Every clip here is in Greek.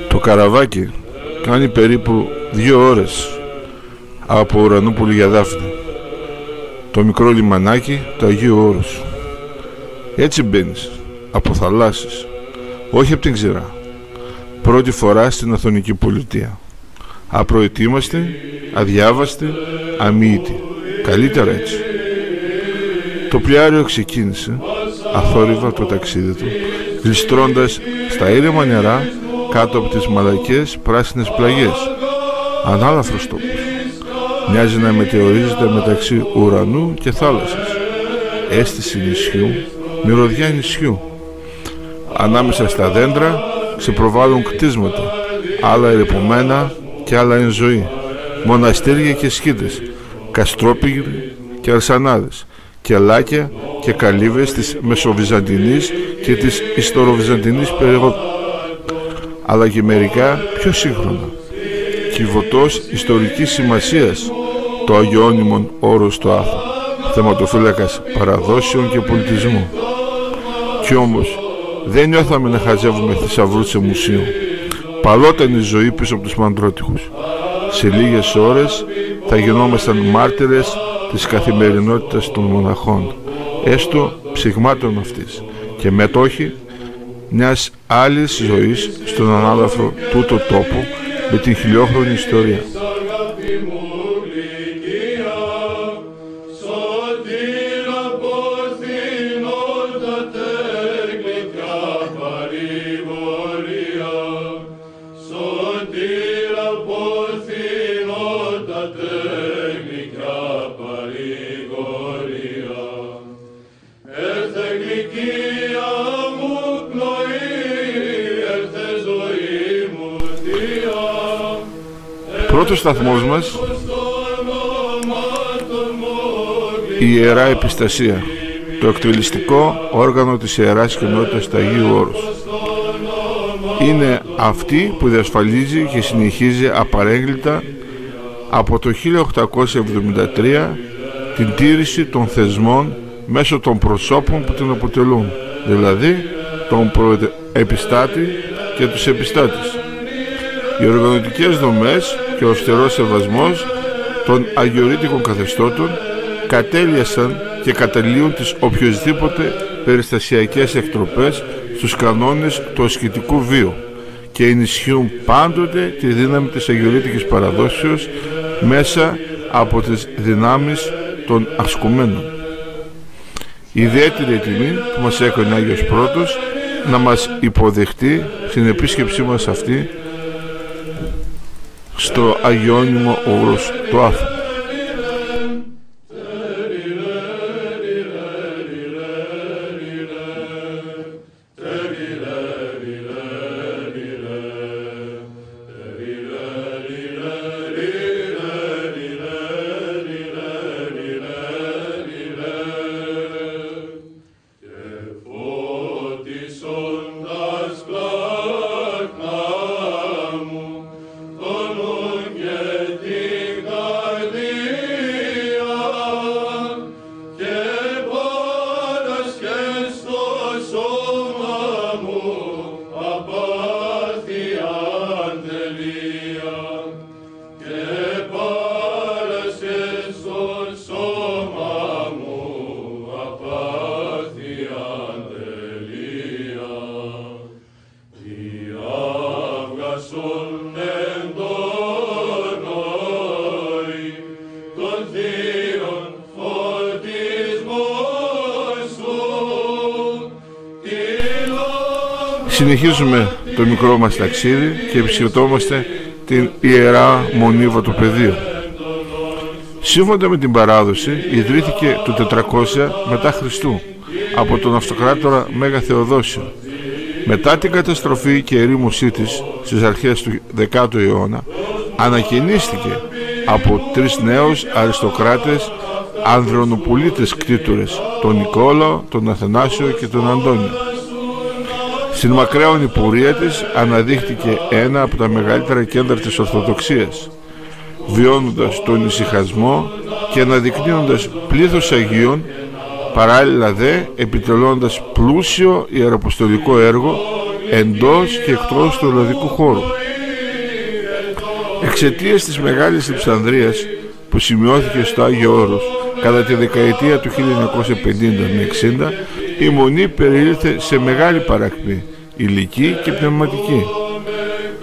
Το καραβάκι κάνει περίπου 2 ώρες από Ουρανούπολη για Δάφνη, το μικρό λιμανάκι του Αγίου Όρους. Έτσι μπαίνεις από θαλάσσης, όχι από την ξηρά, πρώτη φορά στην Αθωνική Πολιτεία, απροετοίμαστη, αδιάβαστη, αμύητη. Καλύτερα έτσι. Το πλοιάριο ξεκίνησε αθόρυβα το ταξίδι του, γλιστρώντας στα ήρεμα νερά κάτω από τις μαλακές πράσινες πλαγιές. Ανάλαφρος τόπος, μοιάζει να μετεωρίζεται μεταξύ ουρανού και θάλασσας. Αίσθηση νησιού, μυρωδιά νησιού. Ανάμεσα στα δέντρα ξεπροβάλλουν κτίσματα, άλλα ερειπωμένα και άλλα εν ζωή, μοναστήρια και σκήτες, καστρόπυγροι και αρσανάδες, κελάκια και καλύβες της Μεσοβυζαντινής και της Ιστοροβυζαντινής περίοδου, αλλά και μερικά πιο σύγχρονα. Κιβωτός ιστορικής σημασίας, το Αγιώνυμον Όρος του Άθου, θεματοφύλακας παραδόσεων και πολιτισμού. Κι όμως δεν νιώθαμε να χαζεύουμε θησαυρούς σε μουσείο. Παλόταν η ζωή πίσω από τους μαντρότυχους. Σε λίγες ώρες θα γινόμασταν μάρτυρες της καθημερινότητας των μοναχών, έστω ψιγμάτων αυτής, και μετόχοι μιας άλλης ζωής στον ανάλαφρο τούτο τόπο με την χιλιόχρονη ιστορία. Πρώτος σταθμός μας, η Ιερά Επιστασία, το εκτελεστικό όργανο της Ιεράς Κοινότητας του Αγίου Όρους. Είναι αυτή που διασφαλίζει και συνεχίζει απαρέγκλητα από το 1873 την τήρηση των θεσμών μέσω των προσώπων που την αποτελούν, δηλαδή τον προεπιστάτη και τους επιστάτες. Οι οργανωτικές δομές και ο αυστηρός σεβασμός των αγιορείτικων καθεστώτων κατέλειασαν και καταλύουν τις οποιοσδήποτε περιστασιακές εκτροπές στους κανόνες του ασκητικού βίου και ενισχύουν πάντοτε τη δύναμη της αγιορείτικης παραδόσεως μέσα από τις δυνάμεις των ασκουμένων. Ιδιαίτερη τιμή που μας έκανε ο Άγιος Πρώτος να μας υποδεχτεί στην επίσκεψή μας αυτή στο Αγιώνυμο Όρος του Άθου. Συνεχίζουμε το μικρό μας ταξίδι και επισκεπτόμαστε την Ιερά Μονή Βατοπεδίου. Σύμφωνα με την παράδοση, ιδρύθηκε το 400 μετά Χριστού από τον αυτοκράτορα Μέγα Θεοδόσιο. Μετά την καταστροφή και ερήμωσή της στις αρχές του 10ου αιώνα, ανακαινίστηκε από 3 νέους αριστοκράτες ανδρονοπολίτες κτήτορες, τον Νικόλαο, τον Αθανάσιο και τον Αντώνιο. Στην μακραίωνη πορεία της αναδείχθηκε ένα από τα μεγαλύτερα κέντρα της Ορθοδοξίας, βιώνοντας τον ησυχασμό και αναδεικνύοντας πλήθος Αγίων, παράλληλα δε επιτελώντας πλούσιο ιεραποστολικό έργο εντός και εκτός του ελλαδικού χώρου. Εξαιτίας της μεγάλης λειψανδρίας που σημειώθηκε στο Άγιο Όρος κατά τη δεκαετία του 1950 με 60, η Μονή περιήλθε σε μεγάλη παρακμή υλική και πνευματική.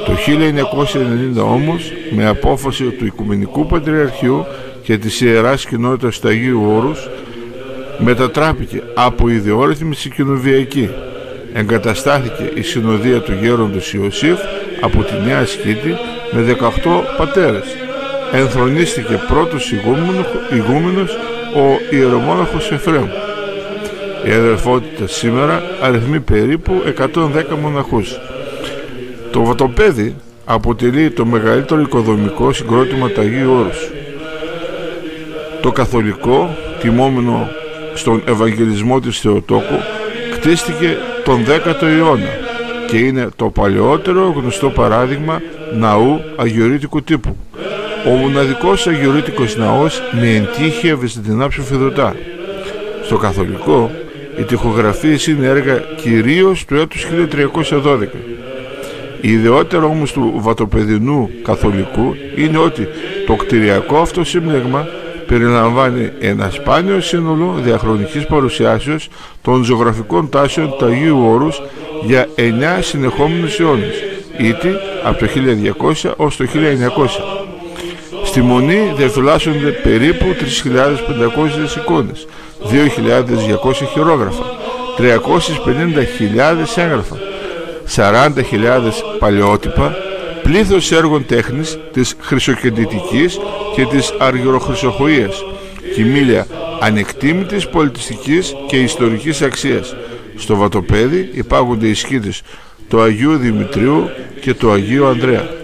Το 1990 όμως, με απόφαση του Οικουμενικού Πατριαρχείου και της Ιεράς Κοινότητας του Αγίου Όρους, μετατράπηκε από ιδιόρυθμη σε κοινοβιακή. Εγκαταστάθηκε η συνοδεία του γέροντος Ιωσήφ από τη Νέα Σκήτη με 18 πατέρες. Ενθρονίστηκε πρώτος ηγούμενος ο ιερομόναχος Εφραίμ. Η αδερφότητα σήμερα αριθμεί περίπου 110 μοναχούς. Το Βατοπέδι αποτελεί το μεγαλύτερο οικοδομικό συγκρότημα του Αγίου Όρους. Το καθολικό, τιμόμενο στον Ευαγγελισμό της Θεοτόκου, κτίστηκε τον 10ο αιώνα και είναι το παλαιότερο γνωστό παράδειγμα ναού αγιορείτικου τύπου. Ο μοναδικός αγιορείτικος ναός με εντύχια βυζαντινά ψηφιδωτά. Στο καθολικό, οι τοιχογραφίες είναι έργα κυρίως του έτους 1312. Η ιδιότητα όμως του βατοπεδινού καθολικού είναι ότι το κτηριακό αυτό σύμπλεγμα περιλαμβάνει ένα σπάνιο σύνολο διαχρονικής παρουσιάσεως των ζωγραφικών τάσεων του Αγίου Όρους για 9 συνεχόμενους αιώνες, ήτι από το 1200 ως το 1900. Στη Μονή διαφυλάσσονται περίπου 3.500 εικόνες, 2.200 χειρόγραφα, 350.000 έγγραφα, 40.000 παλαιότυπα, πλήθος έργων τέχνης της χρυσοκεντητικής και της αργυροχρυσοχοΐας, κοιμήλια ανεκτήμητης πολιτιστικής και ιστορικής αξίας. Στο Βατοπέδι υπάγονται οι σκήτες του Αγίου Δημητρίου και του Αγίου Ανδρέα.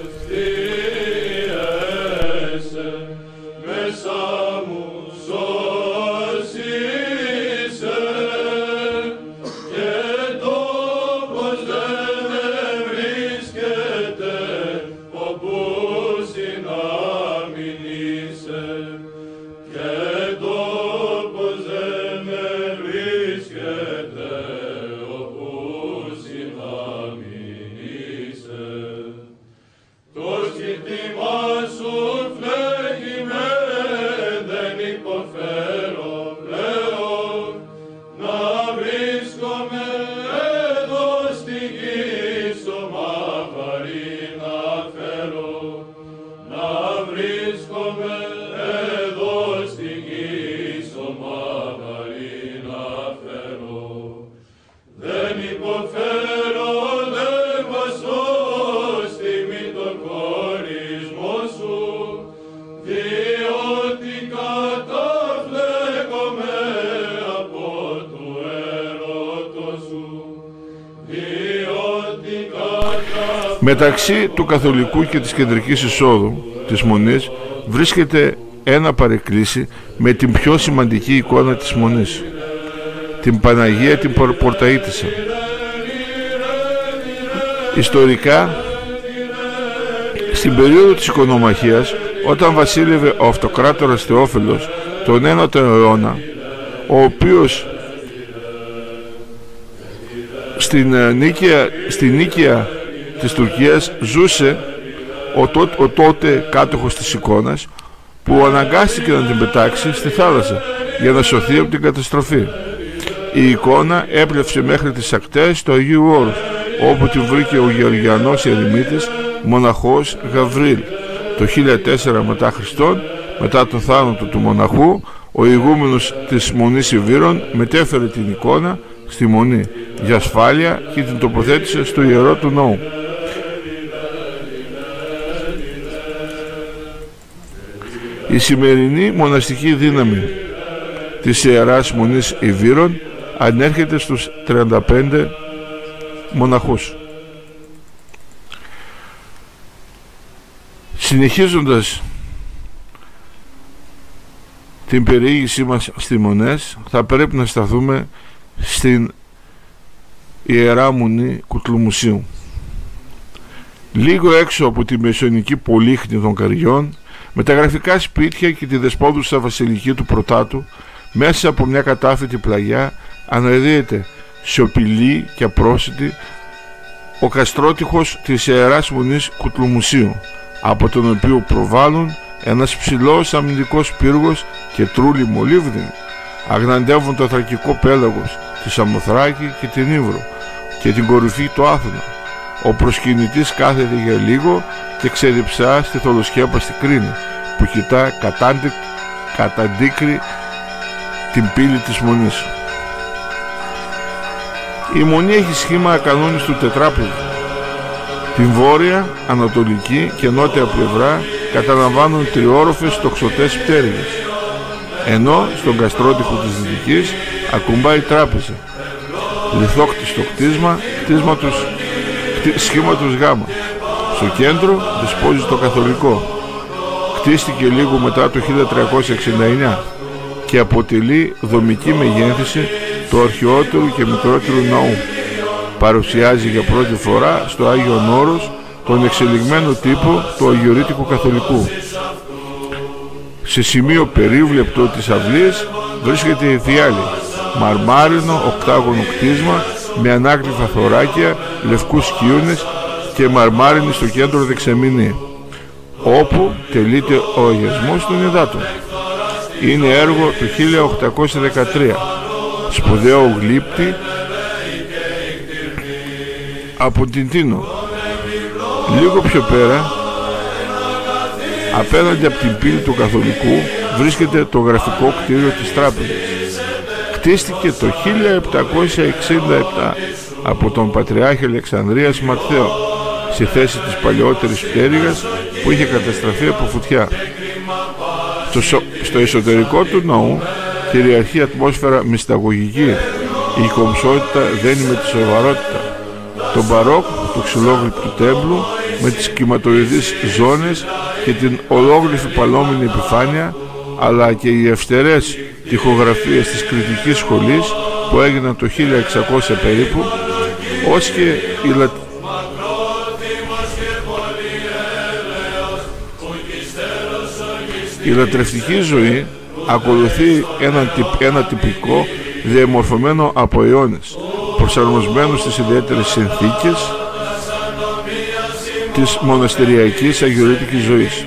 Μεταξύ του καθολικού και της κεντρικής εισόδου της Μονής βρίσκεται ένα παρεκκλήσι με την πιο σημαντική εικόνα της Μονής, την Παναγία την Πορταΐτισσα. Ιστορικά, στην περίοδο της οικονομαχίας, όταν βασίλευε ο αυτοκράτορας Θεόφιλος τον 9ο αιώνα, ο οποίος στην Νίκαια της Τουρκίας ζούσε ο τότε κάτοχος της εικόνας, που αναγκάστηκε να την πετάξει στη θάλασσα για να σωθεί από την καταστροφή. Η εικόνα έπλευσε μέχρι τις ακτές του Αγίου Όρους, όπου την βρήκε ο Γεωργιανός ερημίτης μοναχός Γαβρίλ. Το 1004 μετά Χριστόν, μετά τον θάνατο του μοναχού, ο ηγούμενος της Μονής Ιβύρων μετέφερε την εικόνα στη Μονή για ασφάλεια και την τοποθέτησε στο ιερό του ναού. Η σημερινή μοναστική δύναμη της Ιεράς Μονής Ιβύρων ανέρχεται στους 35 μοναχούς. Συνεχίζοντας την περιήγησή μας στις Μονές, θα πρέπει να σταθούμε στην Ιερά Μονή Κουτλουμουσίου. Λίγο έξω από τη μεσαιωνική πολύχνη των Καριών, με τα γραφικά σπίτια και τη δεσπόδουσα βασιλική του Πρωτάτου, μέσα από μια κατάφυτη πλαγιά αναδύεται σιωπηλή και απρόσιτη ο καστρότυχος της Ιεράς Μονής Κουτλουμουσίου, από τον οποίο προβάλλουν ένας ψηλός αμυντικός πύργος και τρούλη μολύβδινη αγναντεύουν το θρακικό πέλαγος, τη Σαμοθράκη και την Ύβρο και την κορυφή του Άθωνα. Ο προσκυνητής κάθεται για λίγο και ξεδιψά στη θολοσκέπαστη κρίνη που κοιτά καταντίκρι την πύλη της Μονής. Η Μονή έχει σχήμα ακανόνιστου τετράποδου. Την βόρεια, ανατολική και νότια πλευρά καταλαμβάνουν τριόροφες τοξωτές πτέρυγες, ενώ στον καστρότυχο της δυτικής ακουμπάει τράπεζα, λιθόκτιστο σχήματος γάμα. Στο κέντρο δεσπόζει το καθολικό. Κτίστηκε λίγο μετά το 1369 και αποτελεί δομική μεγέθυνση του αρχαιότερου και μικρότερου ναού. Παρουσιάζει για πρώτη φορά στο Άγιον Όρος τον εξελιγμένο τύπο του Αγιορείτικου Καθολικού. Σε σημείο περίβλεπτο της αυλής βρίσκεται η Θιάλη, μαρμάρινο οκτάγωνο κτίσμα με ανάκλυφα θωράκια, λευκούς σκίονες και μαρμάρινη στο κέντρο δεξαμενή, όπου τελείται ο αγιασμός των υδάτων. Είναι έργο του 1813, σπουδαίο γλύπτη από την Τίνο. Λίγο πιο πέρα, απέναντι από την πύλη του Καθολικού, βρίσκεται το γραφικό κτίριο της τράπεζας. Κτίστηκε το 1767 από τον Πατριάρχη Αλεξανδρίας Ματθαίο, στη θέση της παλαιότερης πτέρυγας που είχε καταστραφεί από φωτιά. Στο εσωτερικό του ναού κυριαρχεί ατμόσφαιρα μυσταγωγική. Η κομψότητα δένει με τη σοβαρότητα. Το μπαρόκ του ξυλόγλυπτου τέμπλου με τις κυματοειδείς ζώνες και την ολόγλυφη παλόμενη επιφάνεια, αλλά και οι ευστερές τοιχογραφίες της κριτικής σχολής που έγιναν το 1600 περίπου, ως και η λατρευτική ζωή ακολουθεί ένα τυπικό διαμορφωμένο από αιώνες, προσαρμοσμένο στις ιδιαίτερες συνθήκες της μοναστηριακής αγιορείτικης ζωής.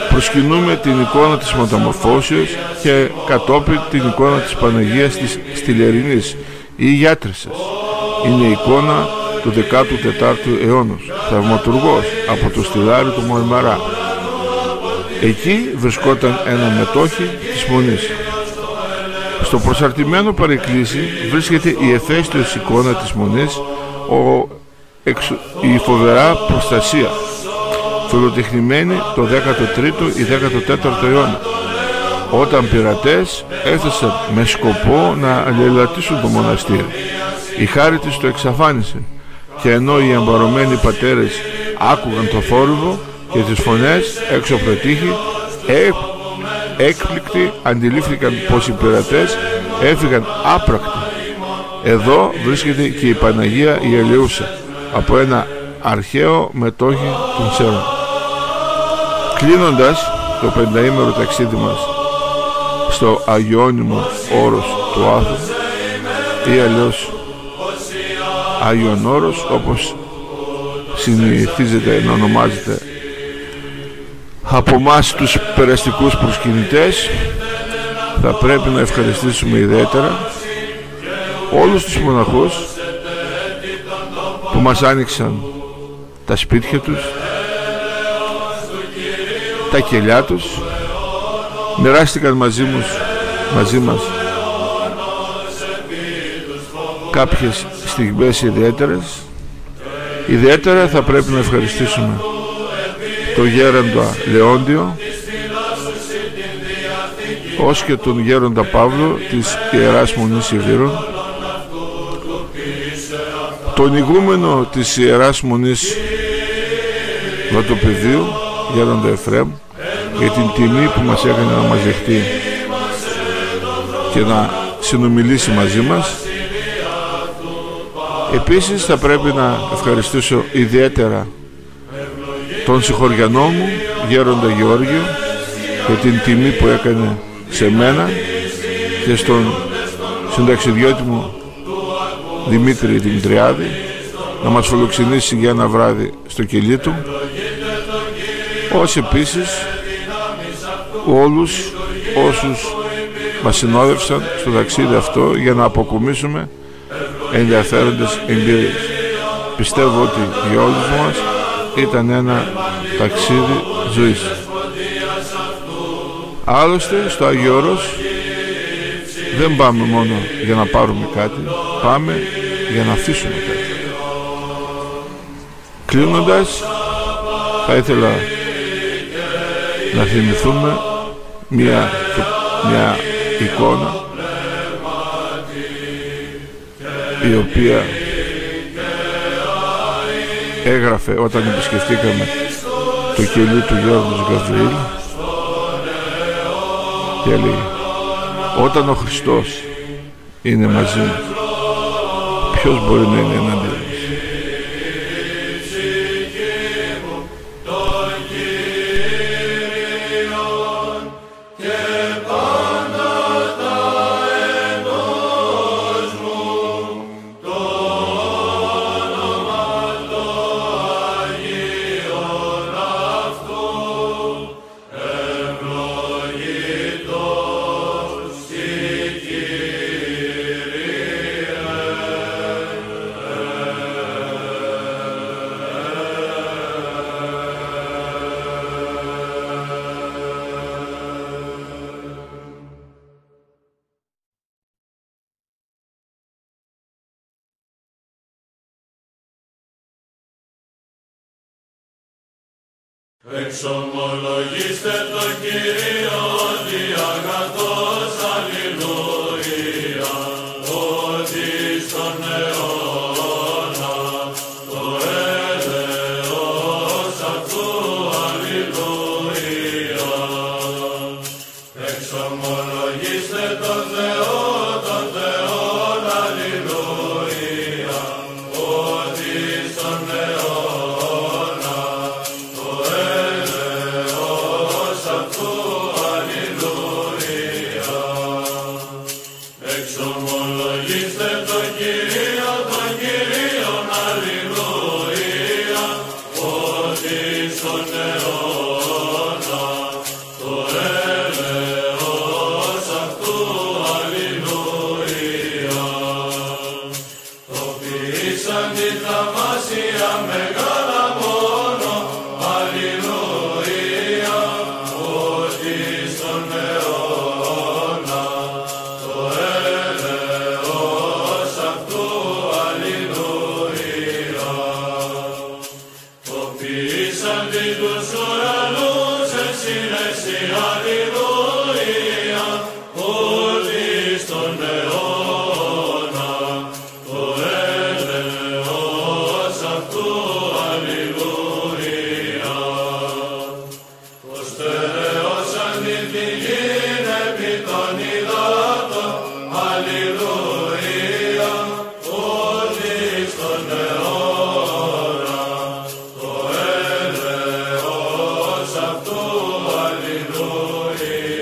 Προσκυνούμε την εικόνα της μεταμορφώσεως και κατόπιν την εικόνα της Παναγίας της Στυλιαρινής ή Γιάτρισσας. Είναι η εικόνα του 14ου αιώνα, θαυματουργός από το στυλάρι του Μαρμαρά. Εκεί βρισκόταν ένα μετόχι της Μονής. Στο προσαρτημένο παρεκκλήσι βρίσκεται η εφαίστεως εικόνα της Μονής, η φοβερά προστασία, φιλοτεχνημένη το 13ο ή 14ο αιώνα, όταν πειρατές έφτασαν με σκοπό να αλληλατήσουν το μοναστήρι. Η χάρη της το εξαφάνισε, και ενώ οι εμπαρωμένοι πατέρες άκουγαν το θόρυβο και τις φωνές έξω από το τείχη, έκπληκτοι αντιλήφθηκαν πως οι πειρατές έφυγαν άπρακτοι. Εδώ βρίσκεται και η Παναγία η Ελεούσα, από ένα αρχαίο μετόχι των Σέρων. Κλείνοντας το πενταήμερο ταξίδι μας στο Αγιώνυμο Όρος του Άθου, ή αλλιώς Άγιον Όρος, όπως συνηθίζεται να ονομάζεται από εμάς τους περαστικούς προσκυνητές, θα πρέπει να ευχαριστήσουμε ιδιαίτερα όλους τους μοναχούς που μας άνοιξαν τα σπίτια τους, τα κελιά τους, μοιράστηκαν μαζί μας κάποιες στιγμές ιδιαίτερες. Ιδιαίτερα θα πρέπει να ευχαριστήσουμε το γέροντα Λεόντιο, ως και τον γέροντα Παύλο της Ιεράς Μονής Ιβύρων, τον ηγούμενο της Ιεράς Μονής Βατοπεδίου, γέροντα Εφραίμ, για την τιμή που μας έκανε να μας δεχτεί και να συνομιλήσει μαζί μας. Επίσης θα πρέπει να ευχαριστήσω ιδιαίτερα τον συγχωριανό μου γέροντα Γεώργιο για την τιμή που έκανε σε μένα και στον συνταξιδιώτη μου Δημήτρη Δημητριάδη να μας φιλοξενήσει για ένα βράδυ στο κελί του, ως επίσης όλους όσους μας συνόδευσαν στο ταξίδι αυτό για να αποκομίσουμε ενδιαφέροντες εμπειρίες. Πιστεύω ότι για όλους μας ήταν ένα ταξίδι ζωής. Άλλωστε στο Άγιο Όρος δεν πάμε μόνο για να πάρουμε κάτι, πάμε για να αφήσουμε κάτι. Κλείνοντας, θα ήθελα να θυμηθούμε μια εικόνα η οποία έγραφε όταν επισκεφτήκαμε το κελί του Γιώργου Γαβριήλ και λέει: όταν ο Χριστός είναι μαζί μας, ποιος μπορεί να είναι εναντίον μας? Εξομολογήστε το Κύριο διαγατός, αλληλούια, ότι στον αιώνα το έλεος αυτού, αλληλούια. Εξομολογήστε τον Θεόν, αλληλούια, ότι στον αιώνα το έλεος αυτού, αλληλούια. Εξομολογήστε τον Κύριον, αλληλούια, ότι στον αιώνα το έλεος αυτού, αλληλούια. Το ποιήσαν τη θαυμάσια μεγάλα μόνο, αλληλούια, ότι στον αιώνα το έλεος αυτού, αλληλούια. Το ποιήσαν τη τους ουρανούς εσύνεση, αλληλούια, ότι στον αιώνα το έλεος αυτού, αλληλούια. Το στερεώσαν την γην επί των υδάτων, αλληλούια, ότι στον αιώνα το έλεος αυτού, αλληλούια.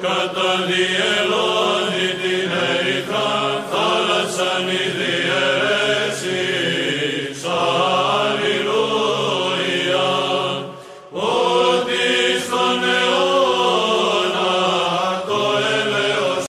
Καταδιελώνει την ερυθρά θάλασσαν ιδρύει.